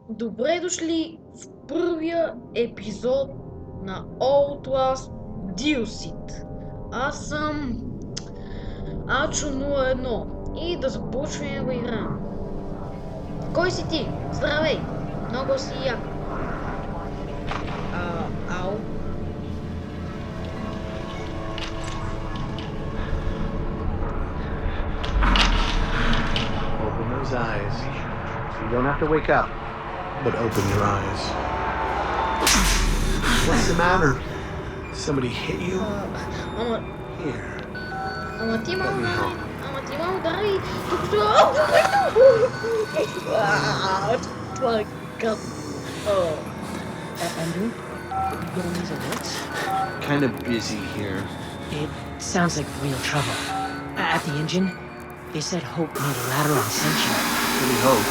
Добре дошли в първия епизод на Outlast Dioxid. Аз съм Ачо 01 и да започваме да играем. Кой си ти? Здравей! Много си як. Ау. Open those eyes. You don't have to wake up, but open your eyes. What's the matter? Somebody hit you? Ама Here. ти ма Let me help. удари. Това е гад. Andrew, you going these alerts? Kind of busy here. It sounds like real trouble. At the engine, they said Hope made a lateral ascension. What do you hope?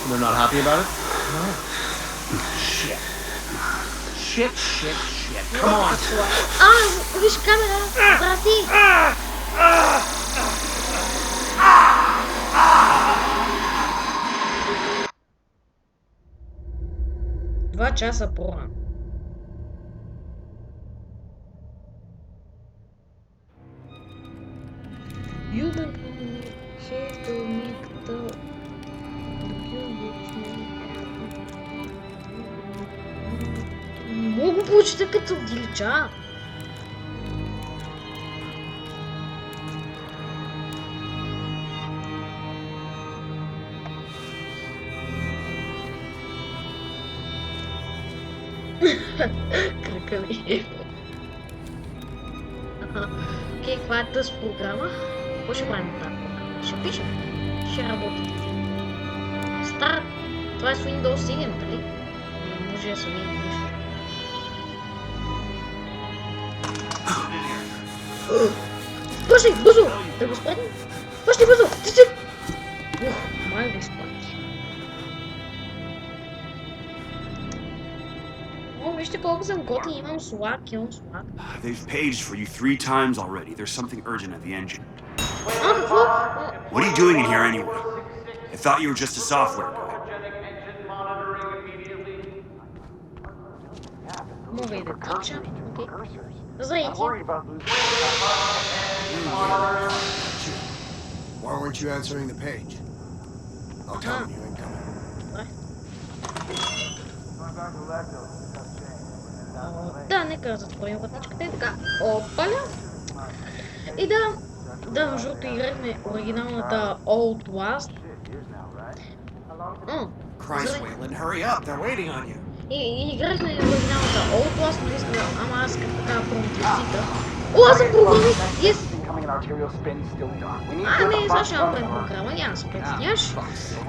They're not happy about it? No. Shit. Shit. Come on. Виж камера! Врати! Два часа по-рано. Юбен шестомикта. Не мога да получите като дилича. Кръка ми. Окей, каква е тази програма? Какво ще правим от тази програма? Ще пишем. Ще работи. Старт. Това е с Windows 7, дали? Не може да се види нищо. Пъшли, бързо! Да го спрем? Пъшли, бързо! Май го изпати. О, вижте колко съм готин, имам слаг, имам слаг. They've paged for you 3 times already. There's something urgent at the engine. Какво? What are you doing in here anyway? I thought you were just a software guy. Мога и да тичам, окей. Здравейте. Why weren't you answering the page? I'll tell him you ain't coming. Да, нека затворим вратичката и така. Опаля! И да, между другото играхме оригиналната Outlast. Christ, Wayland, hurry up! They're waiting on you. И играхме оригиналната Outlast, но искам, ама аз като така промотриците. О, аз съм програмист! Yes! Не, сега ще направим програма, няма да се притесняваш.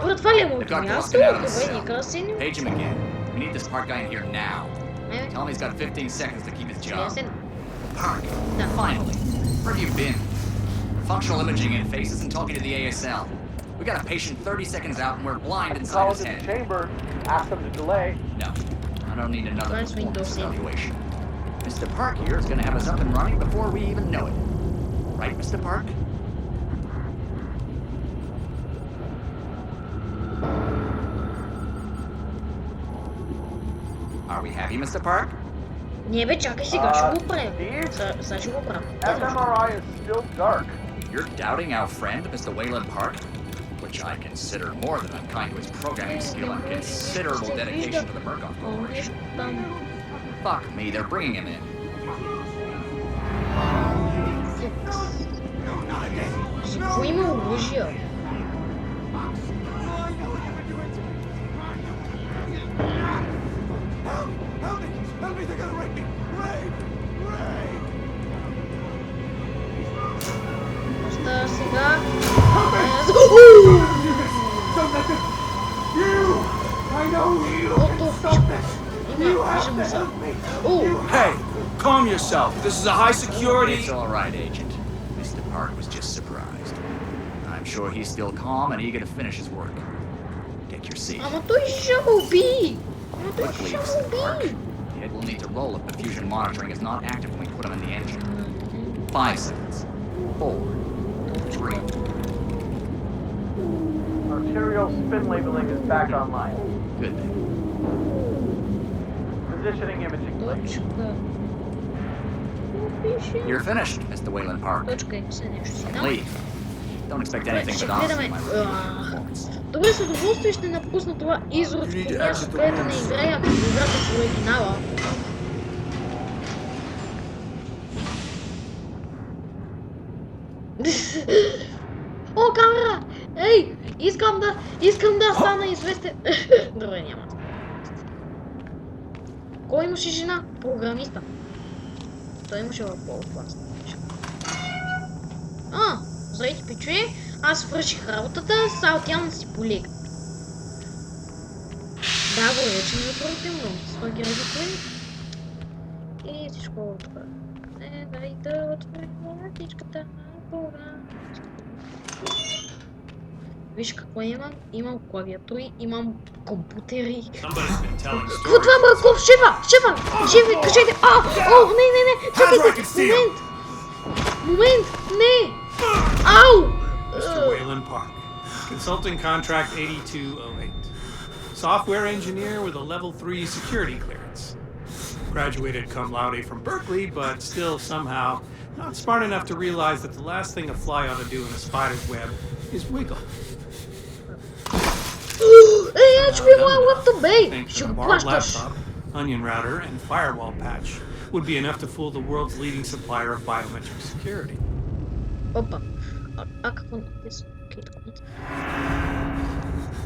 Поред това ли е моето място? Добре, нека си. Page him again. We need this park guy in here now. Айде, Tell him he's got 15 seconds to keep his job. ясен. Park. Да. Finally, where have you been? Functional imaging interfaces and talking to the ASL. We got a patient 30 seconds out and we're blind inside his head. chamber, ask them to delay. No, I don't need another Nice Windows performance 7. evaluation. Mr. Park here is going to have us up and running before we even know it. Right, Mr. Park? Are we happy, Mr. Park? Не бе, чакай сега, ще го правим. Сега ще го правим. fMRI is still dark. You're doubting our friend, Mr. Wayland Park? Which I consider more than unkind to his programming skill and considerable dedication to the Murkoff Corporation. Нещо там. Fuck me, they're bringing him in. За какво има оръжия? Help me! They're gonna rape me! Rape! Оста сега. Don't let them... You! I know you! Ото, Stop this! има, You have виждаме to се. help me! О, Hey, calm yourself. This is a high security. It's all right, Agent. Mr. Park was just surprised. I'm sure he's still calm and eager to finish his work. Take your seat. ама той ще ме уби. Ама той Quickly, ще Mr. ме Park. уби. The head will need to roll if the fusion monitoring is not active when we put him in the engine. 5 seconds. 4. 3. material spin labeling is back online. Good thing. Positioning imaging plate. Точка. Пише. You're finished, Mr. Wayland Park. Точка и все нещо си. Да. Leave. Don't expect anything Ще but honesty гледаме. in my performance. Добре, с удоволствие ще напусна това изродско място, където не играя играта в оригинала. О, камера! Ей! Искам да стана известен. Добре, няма. Кой имаше жена? Програмиста. Той имаше в по-класна. Здравейте, пичове. Аз свърших работата, сега отивам да си полега. Да, го вече ми отвратително. Слаги родители. И всичко това. Дай да отворим вратичката на програмичката. Виж какво имам. Имам клавиатури, имам компютери. Какво това, Марков? Шефа! Кажете! Не! Чакайте! Момент! Не! Ау! Mr. Wayland Park, Consulting Contract 8208. Software engineer with a level 3 security clearance. Graduated cum laude from Berkeley, but still somehow not smart enough to realize that the last thing a fly ought to do in a spider's web is wiggle. Ей, ачи ми моя лаптоп, бей! Think Ще that a го barred плащаш! laptop, onion router, and firewall patch would be enough to fool the world's leading supplier of biometric security. Опа. А какво написано? Окей, документ.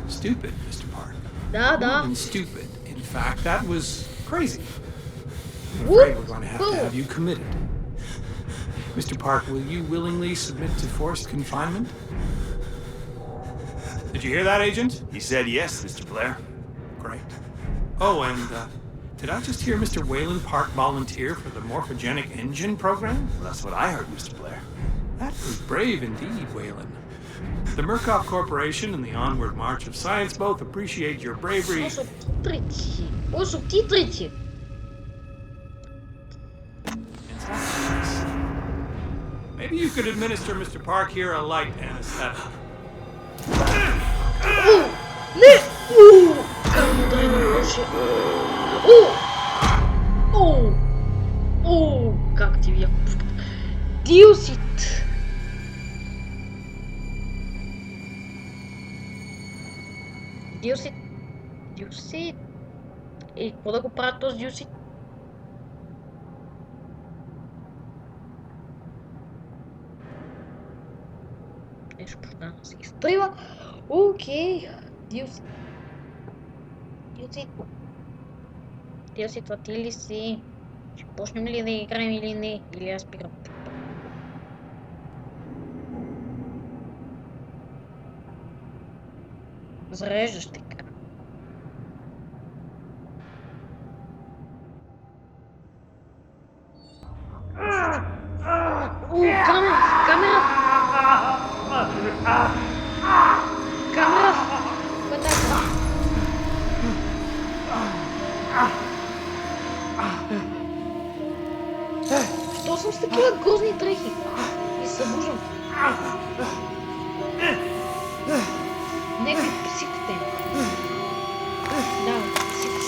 Stupid, Mr. Park. Да. And stupid. In fact, that was crazy. I'm afraid we're going to have you committed. Mr. Park, will you willingly submit to forced confinement? Did you hear that, Agent? He said yes, Mr. Blair. Great. Oh, and did I just hear Mr. Wayland Park volunteer for the morphogenic engine program? Well, that's what I heard, Mr. Blair. That was brave indeed, Wayland. The Murkoff Corporation and the Onward March of Science both appreciate your bravery. О, субтитрите! Maybe you could administer Mr. Park here a light anesthetic. Не! Как ударено беше! Как ти вия пуската! Дилсит! Дилсит! И какво да го правят този Дилсит? Нещо почна да се изтрива. Окей. Дилсит, това ти ли си? Ще почнем ли да играем или не? Или аз спирам? Зареждаш така. Камера! Що съм с такива грозни дрехи? И събуждам. Нека психте. Да, психте.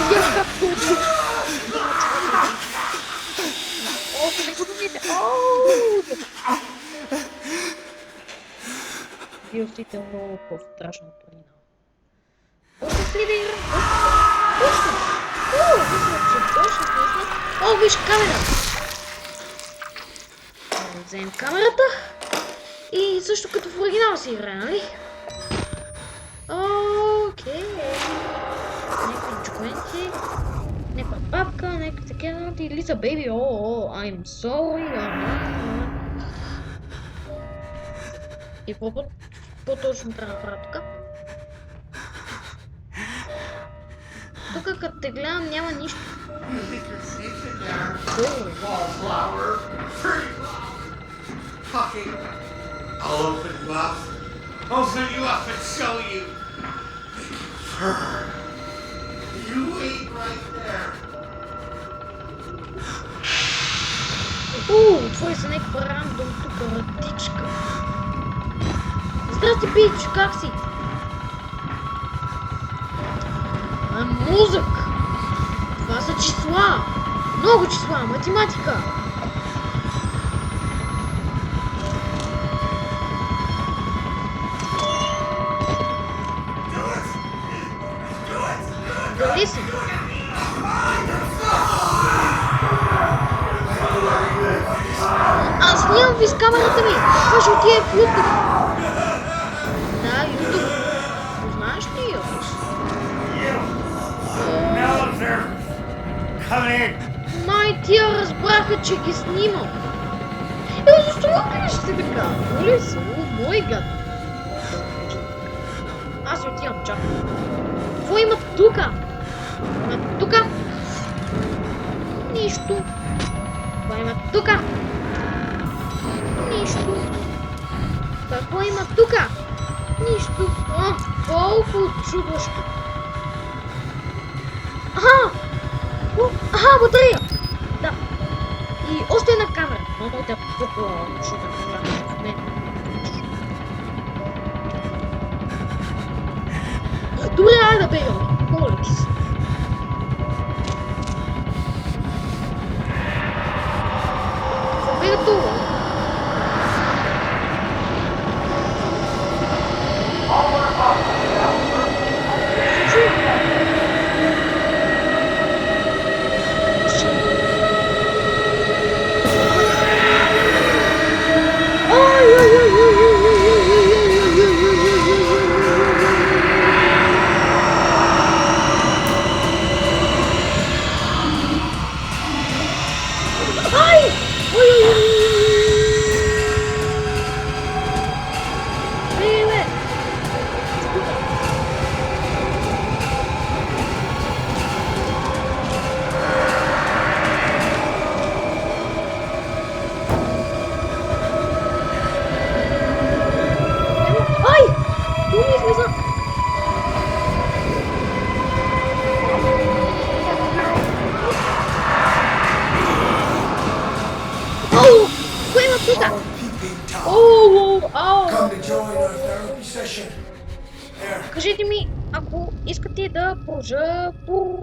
Видях как точно. Не го думайте. Дилсите е много по-страшно от оригинала. Почнах ли да играм? Почнах. Виж камера! Да вземем камерата. И също като в оригинал си играе, нали? Окей. Някакви документи. Някаква папка, някакви такива. Лиза, бейби, I'm sorry. И какво точно трябва да правя тук? Тук като те гледам няма нищо. Wallflower. Fucking. I'll open you up. Open you up and show you. Отвори се някаква рандом тук вратичка. Здрасти, Пич, как си? Мозък! Това са числа! Много числа! Математика! Дали си? Аз нямам ви с камерата ми! Това ще отиде в YouTube! Да, YouTube! Знаеш ли YouTube? Май тия разбраха, че ги снимам! Защо го ще така? Моля се, мой гад! Аз си отивам, чакай! Какво има тука? Има тука? Нищо! Това има тука? Нищо! Какво има тука? Нищо! Колко чудващо! Аха, батерия! Да. И още една камера. Но той да пукла, защото в мен. Добре, айде да бегаме. Моля ти се. Какво бега това? Кажете ми, ако искате да продължа по